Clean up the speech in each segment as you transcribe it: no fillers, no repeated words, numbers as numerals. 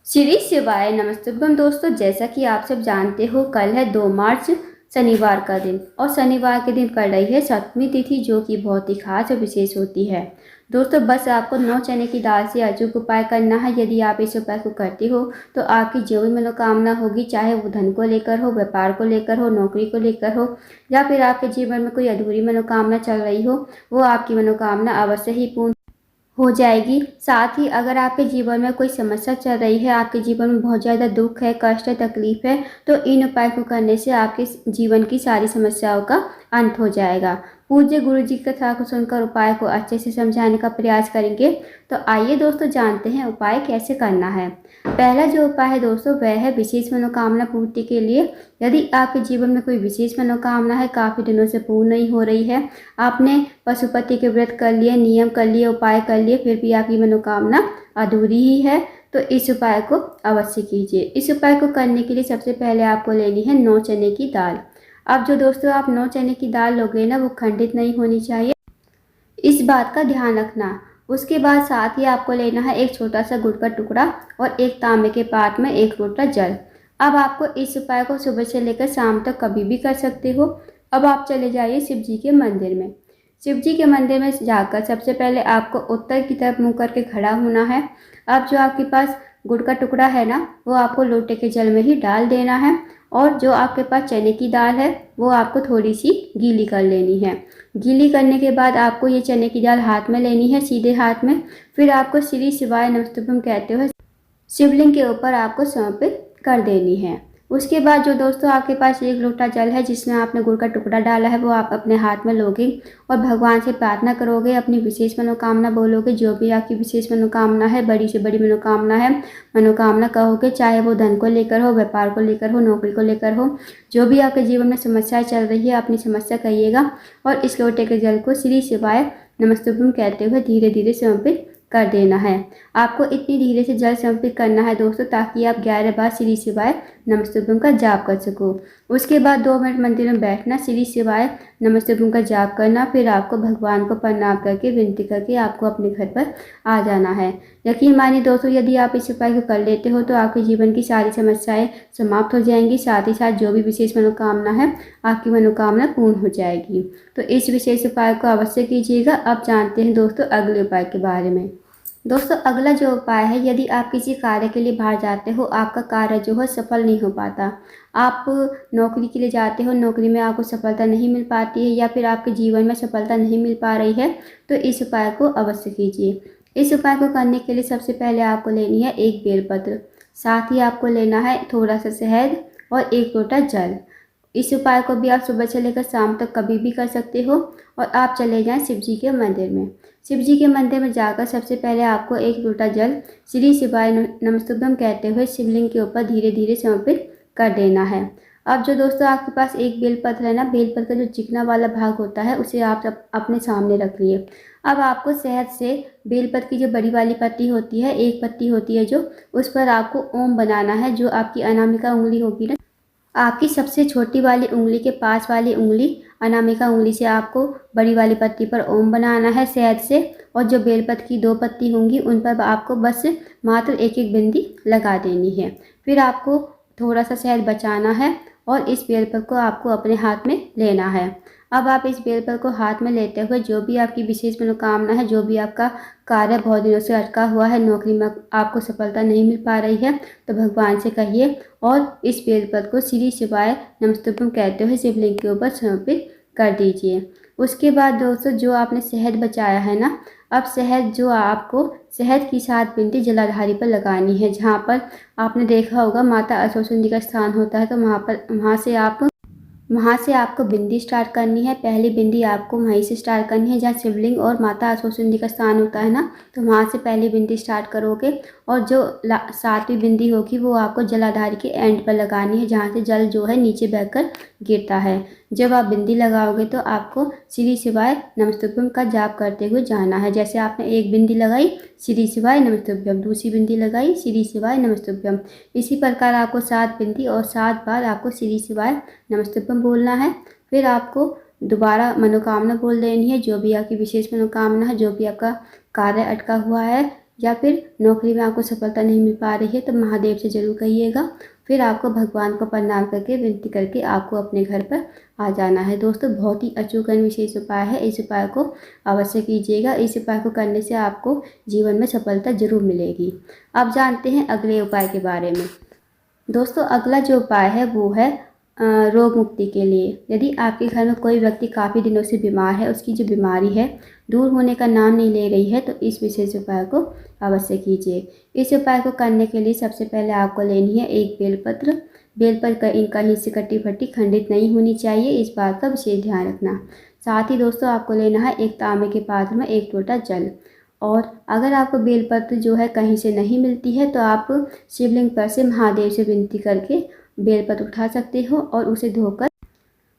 श्री शिवाय नमस्तुभ्यम दोस्तों, जैसा कि आप सब जानते हो कल है 2 मार्च शनिवार का दिन और शनिवार के दिन पड़ रही है सप्तमी तिथि, जो कि बहुत ही खास और विशेष होती है। दोस्तों बस आपको 9 चने की दाल से अचूक उपाय करना है। यदि आप इस उपाय को करते हो तो आपकी जो भी मनोकामना होगी, चाहे वो धन को लेकर हो, व्यापार को लेकर हो, नौकरी को लेकर हो, या फिर आपके जीवन में कोई अधूरी मनोकामना चल रही हो, वो आपकी मनोकामना अवश्य ही पूर्ण हो जाएगी। साथ ही अगर आपके जीवन में कोई समस्या चल रही है, आपके जीवन में बहुत ज़्यादा दुख है, कष्ट है, तकलीफ है, तो इन उपाय को करने से आपके जीवन की सारी समस्याओं का अंत हो जाएगा। पूज्य गुरु जी की कथा को सुनकर उपाय को अच्छे से समझाने का प्रयास करेंगे। तो आइए दोस्तों जानते हैं उपाय कैसे करना है। पहला जो उपाय है दोस्तों, वह है विशेष मनोकामना पूर्ति के लिए। यदि आपके जीवन में कोई विशेष मनोकामना है, काफ़ी दिनों से पूर्ण नहीं हो रही है, आपने पशुपति के व्रत कर लिए, नियम कर लिए, उपाय कर लिए, फिर भी आपकी मनोकामना अधूरी ही है, तो इस उपाय को अवश्य कीजिए। इस उपाय को करने के लिए सबसे पहले आपको लेनी है 9 चने की दाल। अब जो दोस्तों आप 9 चने की दाल लोगे ना, वो खंडित नहीं होनी चाहिए, इस बात का ध्यान रखना। उसके बाद साथ ही आपको लेना है एक छोटा सा गुड़ का टुकड़ा और एक तांबे के पात्र में 1 लोटा जल। अब आपको इस उपाय को सुबह से लेकर शाम तक कभी भी कर सकते हो। अब आप चले जाइए शिव जी के मंदिर में। शिव जी के मंदिर में जाकर सबसे पहले आपको उत्तर की तरफ मुँह करके खड़ा होना है। अब जो आपके पास गुड़ का टुकड़ा है ना, वो आपको लोटे के जल में ही डाल देना है, और जो आपके पास चने की दाल है वो आपको थोड़ी सी गीली कर लेनी है। गीली करने के बाद आपको ये चने की दाल हाथ में लेनी है, सीधे हाथ में। फिर आपको श्री शिवाय नमस्तुभ्यम कहते हुए शिवलिंग के ऊपर आपको समर्पित कर देनी है। उसके बाद जो दोस्तों आपके पास 1 लोटा जल है जिसमें आपने गुड़ का टुकड़ा डाला है, वो आप अपने हाथ में लोगे और भगवान से प्रार्थना करोगे, अपनी विशेष मनोकामना बोलोगे। जो भी आपकी विशेष मनोकामना है, बड़ी से बड़ी मनोकामना है, मनोकामना कहोगे, चाहे वो धन को लेकर हो, व्यापार को लेकर हो, नौकरी को लेकर हो, जो भी आपके जीवन में समस्याएं चल रही है, अपनी समस्या कहिएगा और इस लोटे के जल को श्री शिवाय नमस्तुभ्यम कहते हुए धीरे धीरे समर्पित कर देना है। आपको इतनी धीरे से जल समर्पित करना है दोस्तों, ताकि आप 11 बार श्री शिवाय नमस्तुभ्यम का जाप कर सको। उसके बाद 2 मिनट मंदिर में बैठना, श्री शिवाय नमस्तुभ्यम का जाप करना, फिर आपको भगवान को प्रणाम करके विनती करके आपको अपने घर पर आ जाना है। यकीन मानिए दोस्तों, यदि आप इस उपाय को कर लेते हो तो आपके जीवन की सारी समस्याएं समाप्त हो जाएंगी। साथ ही साथ जो भी विशेष मनोकामना है, आपकी मनोकामना पूर्ण हो जाएगी। तो इस विशेष उपाय को अवश्य कीजिएगा। अब जानते हैं दोस्तों अगले उपाय के बारे में। दोस्तों अगला जो उपाय है, यदि आप किसी कार्य के लिए बाहर जाते हो, आपका कार्य जो है सफल नहीं हो पाता, आप नौकरी के लिए जाते हो, नौकरी में आपको सफलता नहीं मिल पाती है, या फिर आपके जीवन में सफलता नहीं मिल पा रही है, तो इस उपाय को अवश्य कीजिए। इस उपाय को करने के लिए सबसे पहले आपको लेनी है 1 बेलपत्र, साथ ही आपको लेना है थोड़ा सा शहद और 1 लोटा जल। इस उपाय को भी आप सुबह से लेकर शाम तक कभी भी कर सकते हो। और आप चले जाएं शिव जी के मंदिर में। शिव जी के मंदिर में जाकर सबसे पहले आपको 1 लोटा जल श्री शिवाय नमस्तुभ्यम कहते हुए शिवलिंग के ऊपर धीरे धीरे समर्पित कर देना है। अब जो दोस्तों आपके पास 1 बेलपत्र है ना, बेलपत्र का जो चिकना वाला भाग होता है उसे आप अपने सामने रख लिए। अब आपको शहद से बेलपत्र की जो बड़ी वाली पत्ती होती है, 1 पत्ती होती है जो, उस पर आपको ओम बनाना है। जो आपकी अनामिका उंगली होगी ना, आपकी सबसे छोटी वाली उंगली के पास वाली उंगली, अनामिका उंगली से आपको बड़ी वाली पत्ती पर ओम बनाना है शहद से। और जो बेलपत्र की 2 पत्ती होंगी उन पर आपको बस मात्र 1-1 बिंदी लगा देनी है। फिर आपको थोड़ा सा शहद बचाना है और इस बेलपत्र को आपको अपने हाथ में लेना है। अब आप इस बेलपत्र को हाथ में लेते हुए जो भी आपकी विशेष मनोकामना है, जो भी आपका कार्य बहुत दिनों से अटका हुआ है, नौकरी में आपको सफलता नहीं मिल पा रही है, तो भगवान से कहिए और इस बेलपत्र को श्री शिवाय नमस्तुभ्यम कहते हुए शिवलिंग के ऊपर समर्पित कर दीजिए। उसके बाद दोस्तों जो आपने शहद बचाया है ना, अब शहद जो आपको शहद की 7 बिंदी जलाधारी पर लगानी है। जहाँ पर आपने देखा होगा माता असुरसुंदी का स्थान होता है, तो वहाँ से आपको बिंदी स्टार्ट करनी है। पहली बिंदी आपको वहीं से स्टार्ट करनी है जहाँ शिवलिंग और माता असुरसुंदी का स्थान होता है ना, तो वहाँ से पहली बिंदी स्टार्ट करोगे। और जो 7वीं बिंदी होगी वो आपको जलाधारी के एंड पर लगानी है, जहाँ से जल जो है नीचे बहकर गिरता है। जब आप बिंदी लगाओगे तो आपको श्री शिवाय नमस्तुभ्यम का जाप करते हुए जाना है। जैसे आपने 1 बिंदी लगाई, श्री शिवाय नमस्तुभ्यम, दूसरी बिंदी लगाई, श्री शिवाय नमस्तुभ्यम, इसी प्रकार आपको 7 बिंदी और 7 बार आपको श्री शिवाय नमस्तुभ्यम बोलना है। फिर आपको दोबारा मनोकामना बोल देनी है, जो भी आपकी विशेष मनोकामना है, जो भी आपका कार्य अटका हुआ है, या फिर नौकरी में आपको सफलता नहीं मिल पा रही है तो महादेव से ज़रूर कहिएगा। फिर आपको भगवान को प्रणाम करके विनती करके आपको अपने घर पर आ जाना है। दोस्तों बहुत ही अचूक विशेष उपाय है, इस उपाय को अवश्य कीजिएगा। इस उपाय को करने से आपको जीवन में सफलता जरूर मिलेगी। अब जानते हैं अगले उपाय के बारे में। दोस्तों अगला जो उपाय है वो है रोग मुक्ति के लिए। यदि आपके घर में कोई व्यक्ति काफ़ी दिनों से बीमार है, उसकी जो बीमारी है दूर होने का नाम नहीं ले रही है, तो इस विशेष उपाय को अवश्य कीजिए। इस उपाय को करने के लिए सबसे पहले आपको लेनी है एक बेलपत्र। बेलपत्र कहीं से कटी फटी खंडित नहीं होनी चाहिए, इस बात का विशेष ध्यान रखना। साथ ही दोस्तों आपको लेना है एक तांबे के पात्र में 1 लोटा जल। और अगर आपको बेलपत्र जो है कहीं से नहीं मिलती है तो आप शिवलिंग पर से महादेव से विनती करके बेलपत्र उठा सकते हो और उसे धोकर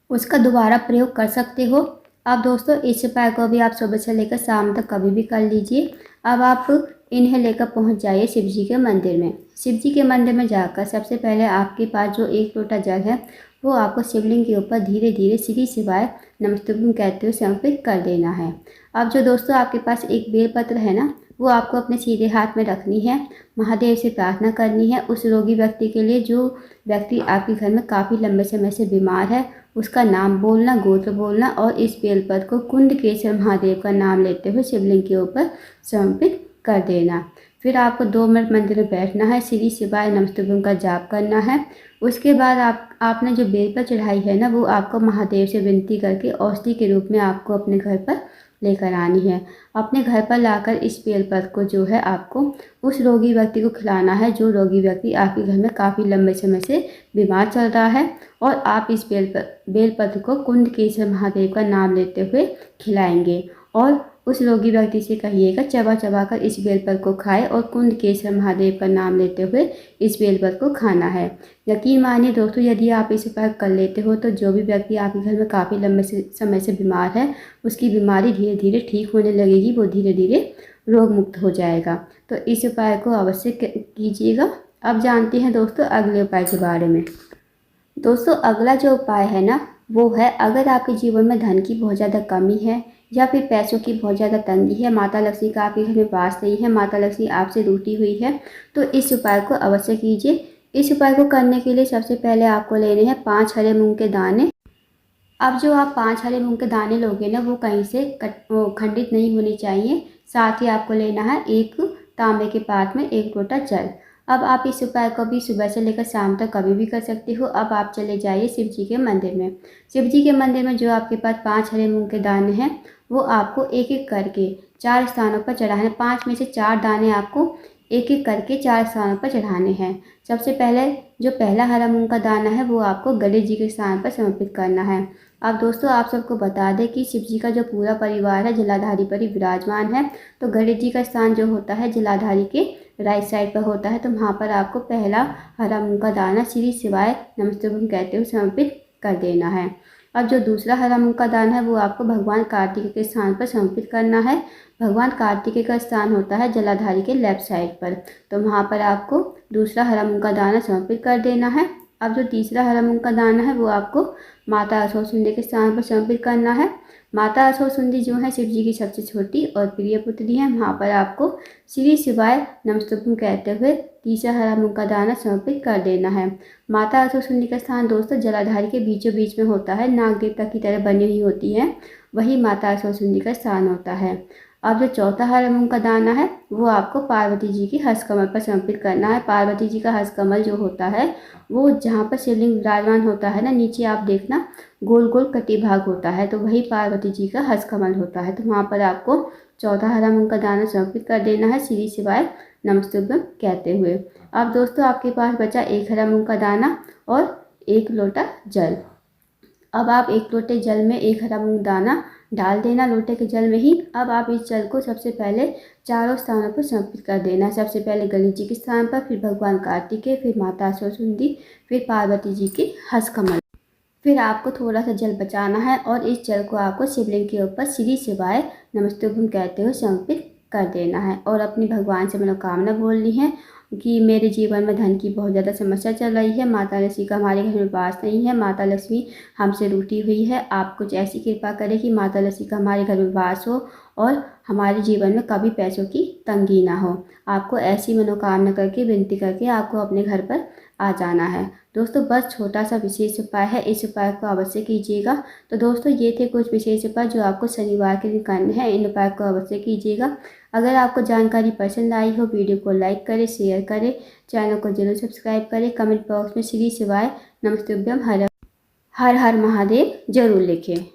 उसका दोबारा प्रयोग कर सकते हो। अब दोस्तों इस उपाय को भी आप सुबह से लेकर शाम तक कभी भी कर लीजिए। अब आप इन्हें लेकर पहुंच जाइए शिव जी के मंदिर में। शिव जी के मंदिर में जाकर सबसे पहले आपके पास जो 1 लोटा जल है वो आपको शिवलिंग के ऊपर धीरे धीरे श्री शिवाय नमस्तुभ्यं कहते हुए समर्पित कर देना है। अब जो दोस्तों आपके पास एक बेलपत्र है ना, वो आपको अपने सीधे हाथ में रखनी है। महादेव से प्रार्थना करनी है उस रोगी व्यक्ति के लिए जो व्यक्ति आपके घर में काफ़ी लंबे समय से बीमार है। उसका नाम बोलना, गोत्र बोलना और इस बेलपत्र को कुंडकेश्वर महादेव का नाम लेते हुए शिवलिंग के ऊपर समर्पित कर देना। फिर आपको 2 मिनट मंदिर में बैठना है, श्री शिवाय नमस्तुभ्यं का जाप करना है। उसके बाद आपने जो बेलपत्र चढ़ाई है ना, वो आपको महादेव से विनती करके औषधि के रूप में आपको अपने घर पर लेकर आनी है। अपने घर पर लाकर इस बेलपत्र को जो है आपको उस रोगी व्यक्ति को खिलाना है जो रोगी व्यक्ति आपके घर में काफ़ी लंबे समय से बीमार चल रहा है। और आप इस बेलपत्र को कुंडकेश्वर महादेव का नाम लेते हुए खिलाएंगे और उस रोगी व्यक्ति से कहिएगा चबा चबा कर इस बेलपत्र को खाए और कुंडकेश्वर महादेव का नाम लेते हुए इस बेलपत्र को खाना है। यकीन मानिए दोस्तों, यदि आप इस उपाय कर लेते हो तो जो भी व्यक्ति आपके घर में काफ़ी लंबे समय से बीमार है उसकी बीमारी धीरे धीरे ठीक होने लगेगी, वो धीरे धीरे रोग मुक्त हो जाएगा। तो इस उपाय को अवश्य कीजिएगा। अब जानते हैं दोस्तों अगले उपाय के बारे में। दोस्तों अगला जो उपाय है ना, वो है अगर आपके जीवन में धन की बहुत ज़्यादा कमी है या फिर पैसों की बहुत ज़्यादा तंगी है, माता लक्ष्मी का आपके घर में वास नहीं है, माता लक्ष्मी आपसे रूठी हुई है, तो इस उपाय को अवश्य कीजिए। इस उपाय को करने के लिए सबसे पहले आपको लेने हैं 5 हरे मूंग के दाने। अब जो आप 5 हरे मूंग के दाने लोगे ना, वो कहीं से खंडित नहीं होने चाहिए। साथ ही आपको लेना है एक तांबे के पात्र में 1 लोटा जल। अब आप इस उपाय को भी सुबह से लेकर शाम तक कभी भी कर सकते हो। अब आप चले जाइए शिव जी के मंदिर में। शिव जी के मंदिर में जो आपके पास 5 हरे मूंग के दाने हैं वो आपको एक एक करके 4 स्थानों पर चढ़ाने। 5 में से 4 दाने आपको एक एक करके 4 स्थानों पर चढ़ाने हैं। सबसे पहले जो पहला हरा मूंग का दाना है वो आपको गणेश जी के स्थान पर समर्पित करना है। अब दोस्तों आप सबको बता दें कि शिव जी का जो पूरा परिवार है जलाधारी पर ही विराजमान है, तो गणेश जी का स्थान जो होता है जलाधारी के राइट साइड पर होता है। तो वहाँ पर आपको पहला हरा मूंग का दाना श्री शिवाय नमस्तुभ्यं कहते हुए समर्पित कर देना है। अब जो दूसरा हरा मूंग का दाना है वो आपको भगवान कार्तिकेय के स्थान पर समर्पित करना है। भगवान कार्तिकेय का स्थान होता है जलाधारी के लेफ्ट साइड पर, तो वहाँ पर आपको दूसरा हरा मूंग का दाना समर्पित कर देना है। अब जो तीसरा हरा मूंग का दाना है वो आपको माता असोसुंदी के स्थान पर समर्पित करना है। माता असोसुंदी जो है शिव जी की सबसे छोटी और प्रिय पुत्री है। वहाँ पर आपको श्री शिवाय नमस्तुभ्यं कहते हुए तीसरा हरा मूंग का दाना समर्पित कर देना है। माता असोसुंदी का स्थान दोस्तों जलाधारी के बीचों बीच में होता है, नाग देवता की तरह बनी हुई होती है, वही माता असोसुंदी का स्थान होता है। अब जो चौथा हरा मूंग का दाना है वो आपको पार्वती जी की हस्तकमल पर समर्पित करना है। पार्वती जी का हस्तकमल जो होता है वो जहाँ पर शिवलिंग विराजमान होता है ना, नीचे आप देखना गोल गोल कटी भाग होता है, तो वही पार्वती जी का हस्तकमल होता है। तो वहाँ पर आपको चौथा हरा मूंग का दाना समर्पित कर देना है श्री शिवाय नमस्तुभ्यं कहते हुए। अब दोस्तों आपके पास बचा 1 हरा मूंग का दाना और 1 लोटा जल। अब आप 1 लोटे जल में 1 हरा मूंग दाना डाल देना लोटे के जल में ही। अब आप इस जल को सबसे पहले चारों स्थानों पर समर्पित कर देना। सबसे पहले गणेश जी के स्थान पर, फिर भगवान कार्तिकेय, फिर माता असोसुंदी, फिर पार्वती जी के हस्तकमल। फिर आपको थोड़ा सा जल बचाना है और इस जल को आपको शिवलिंग के ऊपर श्री शिवाय नमस्तुभ्यं कहते हुए समर्पित कर देना है और अपनी भगवान से मनोकामना बोलनी है कि मेरे जीवन में धन की बहुत ज़्यादा समस्या चल रही है, माता लक्ष्मी का हमारे घर में वास नहीं है, माता लक्ष्मी हमसे रूठी हुई है, आप कुछ ऐसी कृपा करें कि माता लक्ष्मी का हमारे घर में वास हो और हमारे जीवन में कभी पैसों की तंगी ना हो। आपको ऐसी मनोकामना करके, विनती करके आपको अपने घर पर आ जाना है। दोस्तों बस छोटा सा विशेष उपाय है, इस उपाय को अवश्य कीजिएगा। तो दोस्तों ये थे कुछ विशेष उपाय जो आपको शनिवार के दिन करने हैं, इन उपाय को अवश्य कीजिएगा। अगर आपको जानकारी पसंद आई हो, वीडियो को लाइक करें, शेयर करें, चैनल को जरूर सब्सक्राइब करें, कमेंट बॉक्स में श्री शिवाय नमस्तुभ्यम हर हर महादेव जरूर लिखें।